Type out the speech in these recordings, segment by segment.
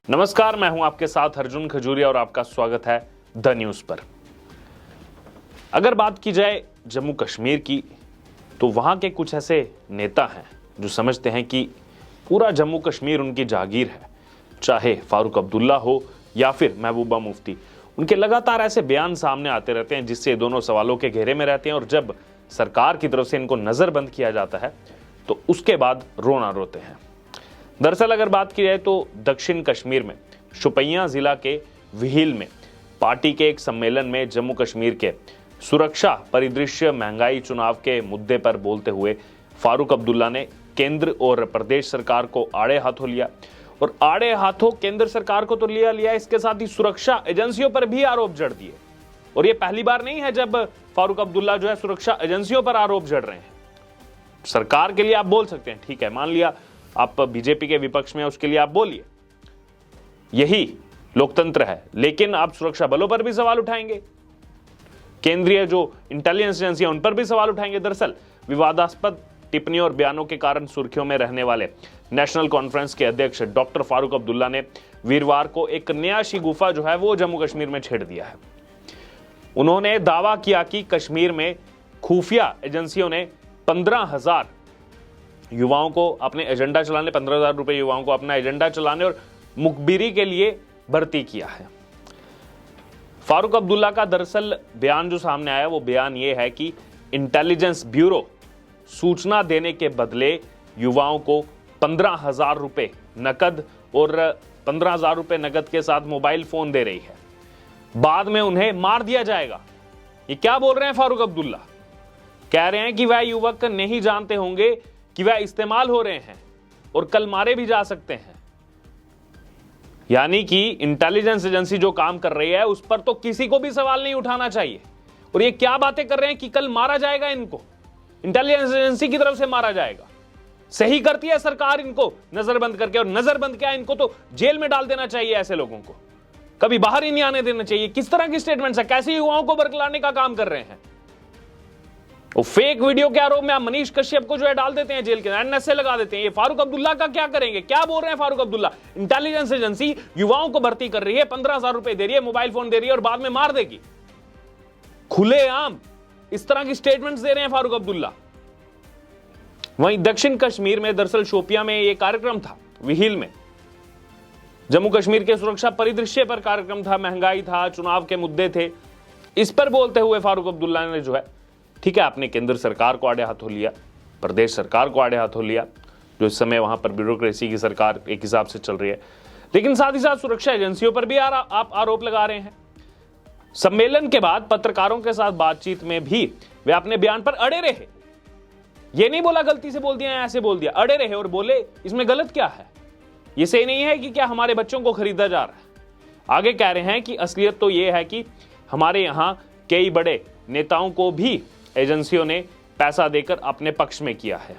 नमस्कार, मैं हूं आपके साथ अर्जुन खजूरिया और आपका स्वागत है द न्यूज पर। अगर बात की जाए जम्मू कश्मीर की, तो वहां के कुछ ऐसे नेता हैं जो समझते हैं कि पूरा जम्मू कश्मीर उनकी जागीर है, चाहे फारूक अब्दुल्ला हो या फिर महबूबा मुफ्ती। उनके लगातार ऐसे बयान सामने आते रहते हैं जिससे दोनों सवालों के घेरे में रहते हैं, और जब सरकार की तरफ से इनको नजरबंद किया जाता है तो उसके बाद रोना रोते हैं। दरअसल अगर बात की जाए तो दक्षिण कश्मीर में शोपियां जिला के विहिल में पार्टी के एक सम्मेलन में जम्मू कश्मीर के सुरक्षा परिदृश्य, महंगाई, चुनाव के मुद्दे पर बोलते हुए फारूक अब्दुल्ला ने केंद्र और प्रदेश सरकार को आड़े हाथों लिया। और आड़े हाथों केंद्र सरकार को तो लिया, इसके साथ ही सुरक्षा एजेंसियों पर भी आरोप जड़ दिए। और ये पहली बार नहीं है जब फारूक अब्दुल्ला जो है सुरक्षा एजेंसियों पर आरोप जड़ रहे हैं। सरकार के लिए आप बोल सकते हैं, ठीक है, मान लिया आप बीजेपी के विपक्ष में, उसके लिए आप बोलिए, यही लोकतंत्र है। लेकिन आप सुरक्षा बलों पर भी सवाल उठाएंगे, केंद्रीय जो इंटेलिजेंस एजेंसी है उन पर भी सवाल उठाएंगे। दरअसल विवादास्पद टिप्पणियों और बयानों के कारण सुर्खियों में रहने वाले नेशनल कॉन्फ्रेंस के अध्यक्ष डॉक्टर फारूक अब्दुल्ला ने वीरवार को एक नया शिगुफा जो है वो जम्मू कश्मीर में छेड़ दिया है। उन्होंने दावा किया कि कश्मीर में खुफिया एजेंसियों ने 15,000 युवाओं को अपने एजेंडा चलाने, 15,000 रुपए युवाओं को अपना एजेंडा चलाने और मुखबिरी के लिए भर्ती किया है। फारूक अब्दुल्ला का दरअसल बयान जो सामने आया वो बयान ये है कि इंटेलिजेंस ब्यूरो सूचना देने के बदले युवाओं को 15,000 रुपए नकद और 15,000 रुपए नकद के साथ मोबाइल फोन दे रही है, बाद में उन्हें मार दिया जाएगा। ये क्या बोल रहे हैं फारूक अब्दुल्ला? कह रहे हैं कि वह युवक नहीं जानते होंगे कि वह इस्तेमाल हो रहे हैं और कल मारे भी जा सकते हैं। यानी कि इंटेलिजेंस एजेंसी जो काम कर रही है उस पर तो किसी को भी सवाल नहीं उठाना चाहिए। और ये क्या बातें कर रहे हैं कि कल मारा जाएगा, इनको इंटेलिजेंस एजेंसी की तरफ से मारा जाएगा। सही करती है सरकार इनको नजरबंद करके, और नजरबंद क्या, इनको तो जेल में डाल देना चाहिए। ऐसे लोगों को कभी बाहर ही नहीं आने देना चाहिए। किस तरह की स्टेटमेंट्स है, कैसे युवाओं को बरगलाने का काम कर रहे हैं। वो फेक वीडियो के आरोप में आप मनीष कश्यप को जो है डाल देते हैं जेल के, एनएसए लगा देते हैं। ये फारूक अब्दुल्ला का क्या करेंगे? क्या बोल रहे हैं फारूक अब्दुल्ला? इंटेलिजेंस एजेंसी युवाओं को भर्ती कर रही है, 15,000 रुपए दे रही है, मोबाइल फोन दे रही है और बाद में मार देगी। खुलेआम इस तरह की स्टेटमेंट्स दे रहे हैं फारूक अब्दुल्ला। वहीं दक्षिण कश्मीर में दरअसल शोपियां में यह कार्यक्रम था, विहिल में जम्मू कश्मीर के सुरक्षा परिदृश्य पर कार्यक्रम था, महंगाई था, चुनाव के मुद्दे थे। इस पर बोलते हुए फारूक अब्दुल्ला ने जो है, ठीक है, आपने केंद्र सरकार को आड़े हाथों लिया, प्रदेश सरकार को आड़े हाथों लिया, जो इस समय वहां पर ब्यूरोक्रेसी की सरकार एक हिसाब से चल रही है, लेकिन साथ ही साथ सुरक्षा एजेंसियों पर भी आप आरोप लगा रहे हैं। सम्मेलन के बाद पत्रकारों के साथ बातचीत में भी वे अपने बयान पर अड़े रहे। ये नहीं बोला गलती से बोल दिया, ऐसे बोल दिया, अड़े रहे और बोले इसमें गलत क्या है, ये सही नहीं है कि क्या हमारे बच्चों को खरीदा जा रहा है। आगे कह रहे हैं कि असलियत तो यह है कि हमारे यहां कई बड़े नेताओं को भी एजेंसियों ने पैसा देकर अपने पक्ष में किया है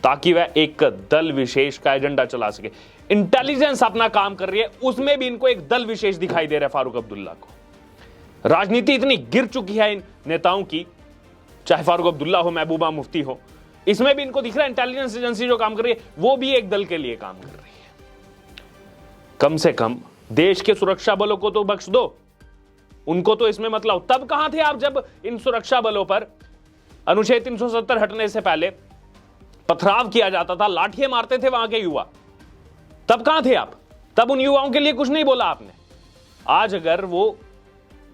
ताकि वह एक दल विशेष का एजेंडा चला सके। इंटेलिजेंस अपना काम कर रही है, उसमें भी इनको एक दल विशेष दिखाई दे रहा है फारूक अब्दुल्ला को। राजनीति इतनी गिर चुकी है इन नेताओं की, चाहे फारूक अब्दुल्ला हो, महबूबा मुफ्ती हो, इसमें भी इनको दिख रहा है इंटेलिजेंस एजेंसी जो काम कर रही है वो भी एक दल के लिए काम कर रही है। कम से कम देश के सुरक्षा बलों को तो बख्श दो, उनको तो इसमें मतलब। तब कहां थे आप जब इन सुरक्षा बलों पर अनुच्छेद 370 हटने से पहले पथराव किया जाता था, लाठियां मारते थे वहां के युवा? तब कहां थे आप? तब उन युवाओं के लिए कुछ नहीं बोला आपने। आज अगर वो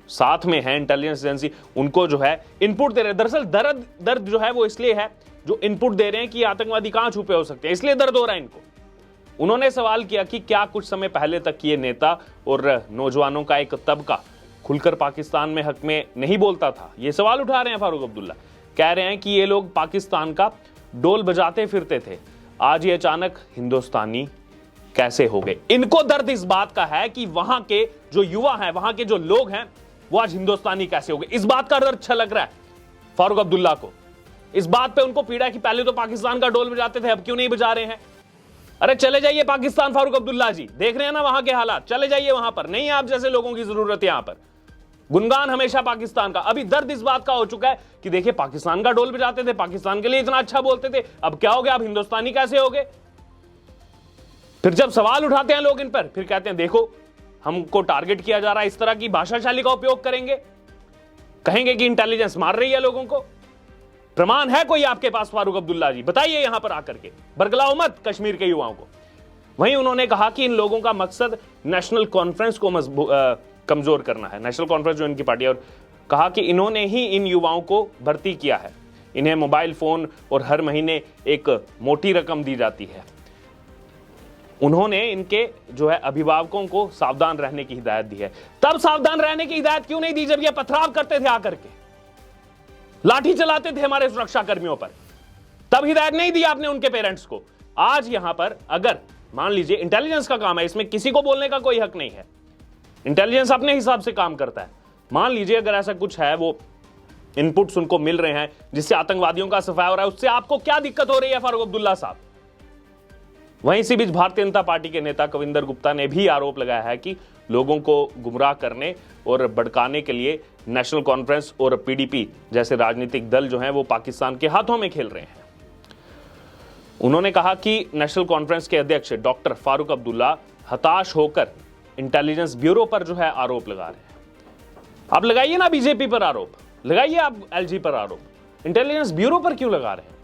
साथ में है इंटेलिजेंस एजेंसी, उनको जो है इनपुट दे रहे हैं। दरअसल दर्द जो है वो इसलिए है, जो इनपुट दे रहे हैं कि आतंकवादी कहां छुपे हो सकते हैं, इसलिए दर्द हो रहा है इनको। उन्होंने सवाल किया कि क्या कुछ समय पहले तक ये नेता और नौजवानों का एक तबका खुलकर पाकिस्तान में हक में नहीं बोलता था? ये सवाल उठा रहे हैं फारूक अब्दुल्ला। कह रहे हैं कि ये लोग पाकिस्तान का डोल बजाते फिरते थे, आज ये अचानक हिंदुस्तानी कैसे हो गए। इनको दर्द इस बात का है कि वहां के जो युवा हैं, वहां के जो लोग हैं, वो आज हिंदुस्तानी कैसे हो गए। इस बात का दर्द अच्छा लग रहा है फारूक अब्दुल्ला को। इस बात पे उनको पीड़ा कि पहले तो पाकिस्तान का डोल बजाते थे, अब क्यों नहीं बजा रहे हैं। अरे चले जाइए पाकिस्तान फारूक अब्दुल्ला जी, देख रहे हैं ना वहां के हालात, चले जाइए वहां पर। नहीं आप जैसे लोगों की जरूरत है यहां पर। गुणगान हमेशा पाकिस्तान का। अभी दर्द इस बात का हो चुका है कि देखिए पाकिस्तान का डोल बजाते थे, पाकिस्तान के लिए इतना अच्छा बोलते थे, अब क्या हो गया, अब हिंदुस्तानी कैसे हो गए। फिर जब सवाल उठाते हैं लोग इन पर, फिर कहते हैं देखो हमको टारगेट किया जा रहा है, इस तरह की भाषाशैली का उपयोग करेंगे, कहेंगे कि इंटेलिजेंस मार रही है लोगों को। प्रमाण है कोई आपके पास फारूक अब्दुल्ला जी? बताइए यहां पर आकर के, बरगलाओ मत कश्मीर के युवाओं को। वहीं उन्होंने कहा कि इन लोगों का मकसद नेशनल कॉन्फ्रेंस को कमजोर करना है, नेशनल कॉन्फ्रेंस जो इनकी पार्टी है, और कहा कि इन्होंने ही इन युवाओं को भर्ती किया है, इन्हें मोबाइल फोन और हर महीने एक मोटी रकम दी जाती है। उन्होंने इनके जो है अभिभावकों को सावधान रहने की हिदायत दी है। तब सावधान रहने की हिदायत क्यों नहीं दी जब ये पथराव करते थे, आकर के लाठी चलाते थे हमारे सुरक्षा कर्मियों पर? तब हिदायत नहीं दी आपने उनके पेरेंट्स को। आज यहां पर अगर मान लीजिए इंटेलिजेंस का काम है, इसमें किसी को बोलने का कोई हक नहीं है, इंटेलिजेंस अपने हिसाब से काम करता है। मान लीजिए अगर ऐसा कुछ है, वो इनपुट्स उनको मिल रहे हैं जिससे आतंकवादियों का सफाया हो रहा है, उससे आपको क्या दिक्कत हो रही है फारूक अब्दुल्ला साहब? वहीं इसी बीच भारतीय जनता पार्टी के नेता कविंदर गुप्ता ने भी आरोप लगाया है कि लोगों को गुमराह करने और भड़काने के लिए नेशनल कॉन्फ्रेंस और पीडीपी जैसे राजनीतिक दल जो हैं वो पाकिस्तान के हाथों में खेल रहे हैं। उन्होंने कहा कि नेशनल कॉन्फ्रेंस के अध्यक्ष डॉक्टर फारूक अब्दुल्ला हताश होकर इंटेलिजेंस ब्यूरो पर जो है आरोप लगा रहे हैं। आप लगाइए ना बीजेपी पर आरोप, लगाइए आप एलजी पर आरोप, इंटेलिजेंस ब्यूरो पर क्यों लगा रहे हैं?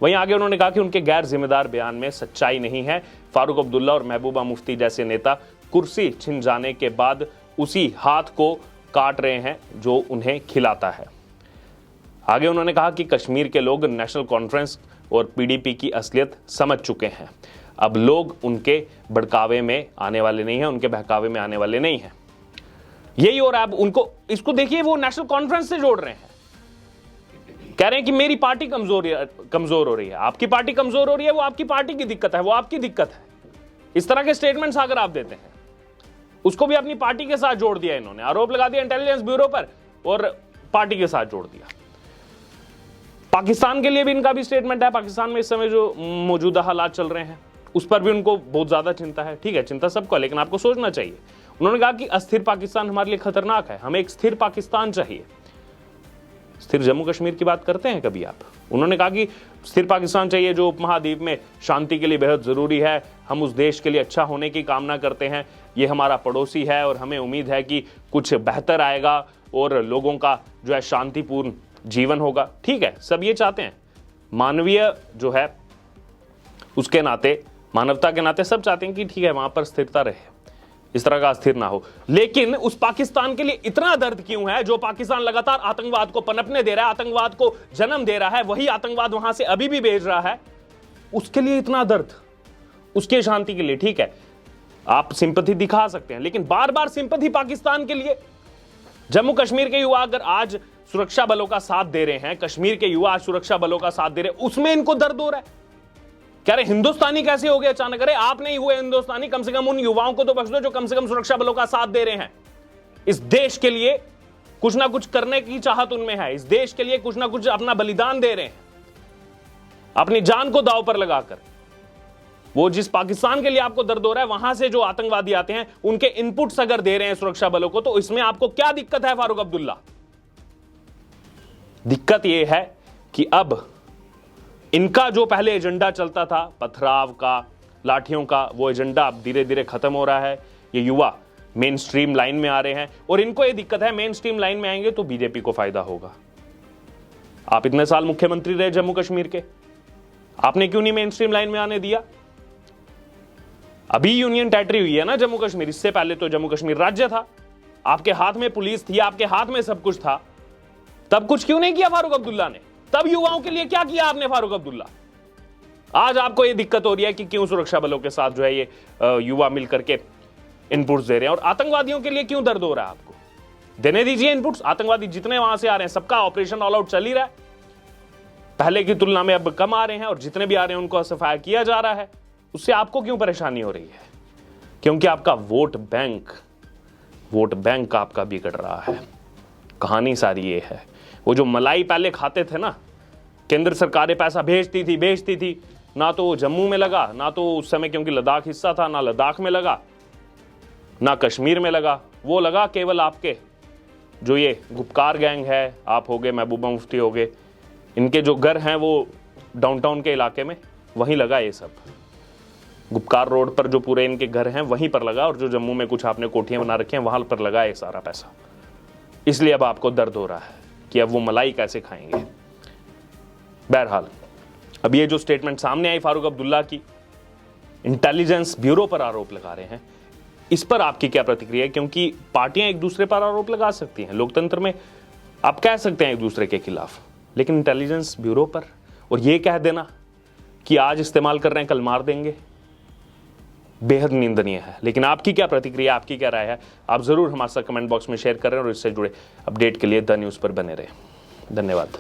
वहीं आगे उन्होंने कहा कि उनके गैर जिम्मेदार बयान में सच्चाई नहीं है। फारूक अब्दुल्ला और महबूबा मुफ्ती जैसे नेता कुर्सी छिन जाने के बाद उसी हाथ को काट रहे हैं जो उन्हें खिलाता है। आगे उन्होंने कहा कि कश्मीर के लोग नेशनल कॉन्फ्रेंस और पीडीपी की असलियत समझ चुके हैं। अब लोग उनके भड़कावे में आने वाले नहीं हैं, उनके बहकावे में आने वाले नहीं हैं। यही और आप उनको इसको देखिए, वो नेशनल कॉन्फ्रेंस से जोड़ रहे हैं, कह रहे हैं कि मेरी पार्टी कमजोर हो रही है, आपकी पार्टी कमजोर हो रही है, वो आपकी पार्टी की दिक्कत है, वो आपकी दिक्कत है। इस तरह के स्टेटमेंट्स अगर आप देते हैं, उसको भी अपनी पार्टी के साथ जोड़ दिया इन्होंने, आरोप लगा दिया इंटेलिजेंस ब्यूरो पर और पार्टी के साथ जोड़ दिया। पाकिस्तान के लिए भी इनका भी स्टेटमेंट है। पाकिस्तान में इस समय जो मौजूदा हालात चल रहे हैं उस पर भी उनको बहुत ज्यादा चिंता है। ठीक है, चिंता सबको है, लेकिन आपको सोचना चाहिए। उन्होंने कहा कि अस्थिर पाकिस्तान हमारे लिए खतरनाक है, हमें एक स्थिर पाकिस्तान चाहिए। स्थिर जम्मू कश्मीर की बात करते हैं कभी आप? उन्होंने कहा कि स्थिर पाकिस्तान चाहिए जो उपमहाद्वीप में शांति के लिए बेहद जरूरी है। हम उस देश के लिए अच्छा होने की कामना करते हैं, ये हमारा पड़ोसी है और हमें उम्मीद है कि कुछ बेहतर आएगा और लोगों का जो है शांतिपूर्ण जीवन होगा। ठीक है, सब ये चाहते हैं, मानवीय जो है उसके नाते, मानवता के नाते सब चाहते हैं कि ठीक है वहां पर स्थिरता रहे, इस तरह का अस्थिर ना हो। लेकिन उस पाकिस्तान के लिए इतना दर्द क्यों है जो पाकिस्तान लगातार आतंकवाद को पनपने दे रहा है, आतंकवाद को जन्म दे रहा है, वही आतंकवाद वहां से अभी भी भेज रहा है, उसके लिए इतना दर्द, उसके शांति के लिए। ठीक है, आप सिंपैथी दिखा सकते हैं, लेकिन बार बार सिंपैथी पाकिस्तान के लिए। जम्मू कश्मीर के युवा अगर आज सुरक्षा बलों का साथ दे रहे हैं, कश्मीर के युवा आज सुरक्षा बलों का साथ दे रहे हैं, उसमें इनको दर्द हो रहा है। कह रहे हिंदुस्तानी कैसे हो गए अचानक? अरे आप नहीं हुए हिंदुस्तानी, कम से कम उन युवाओं को तो बख्श दो जो कम से कम सुरक्षा बलों का साथ दे रहे हैं। इस देश के लिए कुछ ना कुछ करने की चाहत उनमें है, इस देश के लिए कुछ ना कुछ अपना बलिदान दे रहे हैं, अपनी जान को दांव पर लगाकर। वो जिस पाकिस्तान के लिए आपको दर्द हो रहा है, वहां से जो आतंकवादी आते हैं उनके इनपुट्स अगर दे रहे हैं सुरक्षा बलों को, तो इसमें आपको क्या दिक्कत है फारूक अब्दुल्ला? दिक्कत यह है कि अब इनका जो पहले एजेंडा चलता था पथराव का, लाठियों का, वो एजेंडा अब धीरे धीरे खत्म हो रहा है। ये युवा मेन स्ट्रीम लाइन में आ रहे हैं और इनको ये दिक्कत है, मेन स्ट्रीम लाइन में आएंगे तो बीजेपी को फायदा होगा। आप इतने साल मुख्यमंत्री रहे जम्मू कश्मीर के, आपने क्यों नहीं मेन स्ट्रीम लाइन में आने दिया? अभी यूनियन टेरिटरी हुई है ना जम्मू कश्मीर, इससे पहले तो जम्मू कश्मीर राज्य था, आपके हाथ में पुलिस थी, आपके हाथ में सब कुछ था, तब कुछ क्यों नहीं किया फारूक अब्दुल्ला ने? तब युवाओं के लिए क्या किया आपने फारूक अब्दुल्ला? आज आपको यह दिक्कत हो रही है कि क्यों सुरक्षा बलों के साथ जो है ये युवा मिलकर के इनपुट्स दे रहे हैं, और आतंकवादियों के लिए क्यों दर्द हो रहा है आपको? देने दीजिए इनपुट्स। आतंकवादी जितने वहां से आ रहे हैं, सबका ऑपरेशन ऑल आउट चल ही रहा है, पहले की तुलना में अब कम आ रहे हैं, और जितने भी आ रहे हैं उनको सफाया किया जा रहा है। उससे आपको क्यों परेशानी हो रही है? क्योंकि आपका वोट बैंक आपका बिगड़ रहा है। कहानी सारी ये है। वो जो मलाई पहले खाते थे ना, केंद्र सरकारें पैसा भेजती थी, ना तो जम्मू में लगा, ना तो उस समय क्योंकि लद्दाख हिस्सा था, ना लद्दाख में लगा, ना कश्मीर में लगा, वो लगा केवल आपके जो ये गुपकार गैंग है, आप हो गए, महबूबा मुफ्ती हो गए, इनके जो घर हैं वो डाउनटाउन के इलाके में, वहीं लगा ये सब। गुपकार रोड पर जो पूरे इनके घर हैं वहीं पर लगा, और जो जम्मू में कुछ आपने कोठियां बना रखी हैं वहां पर लगा है सारा पैसा। इसलिए अब आपको दर्द हो रहा है कि अब वो मलाई कैसे खाएंगे। बहरहाल अब ये जो स्टेटमेंट सामने आई फारूक अब्दुल्ला की, इंटेलिजेंस ब्यूरो पर आरोप लगा रहे हैं, इस पर आपकी क्या प्रतिक्रिया है? क्योंकि पार्टियां एक दूसरे पर आरोप लगा सकती हैं, लोकतंत्र में आप कह सकते हैं एक दूसरे के खिलाफ, लेकिन इंटेलिजेंस ब्यूरो पर और ये कह देना कि आज इस्तेमाल कर रहे हैं कल मार देंगे, बेहद निंदनीय है। लेकिन आपकी क्या प्रतिक्रिया, आपकी क्या राय है, आप जरूर हमारे साथ कमेंट बॉक्स में शेयर करें और इससे जुड़े अपडेट के लिए द न्यूज़ पर बने रहें। धन्यवाद।